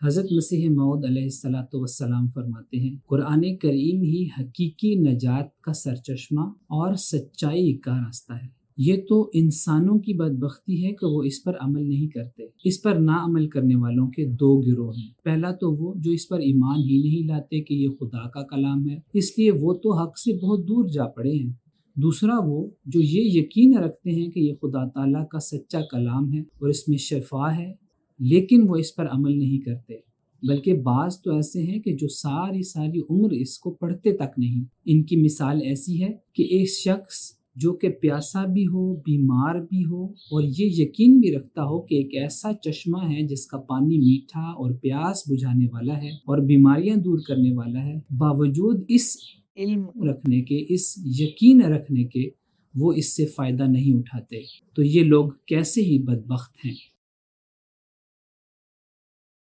हज़रत मसीह मौऊद अलैहिस्सलातु वस्सलाम फरमाते हैं, कुरान करीम ही हकीकी नजात का सरचश्मा और सच्चाई का रास्ता है। ये तो इंसानों की बदबख्ती है कि वो इस पर अमल नहीं करते। इस पर ना अमल करने वालों के दो गिरोह हैं। पहला तो वो जो इस पर ईमान ही नहीं लाते कि ये खुदा का कलाम है, इसलिए वो तो हक से बहुत दूर जा पड़े हैं। दूसरा वो जो ये यकीन रखते हैं कि ये खुदा ताला का सच्चा कलाम है और इसमें शिफा है, लेकिन वो इस पर अमल नहीं करते। बल्कि बाज़ तो ऐसे हैं कि जो सारी सारी उम्र इसको पढ़ते तक नहीं। इनकी मिसाल ऐसी है कि एक शख्स जो कि प्यासा भी हो, बीमार भी हो और ये यकीन भी रखता हो कि एक ऐसा चश्मा है जिसका पानी मीठा और प्यास बुझाने वाला है और बीमारियां दूर करने वाला है, बावजूद इस इल्म रखने के, इस यकीन रखने के, वो इससे फ़ायदा नहीं उठाते। तो ये लोग कैसे ही बदबख्त हैं।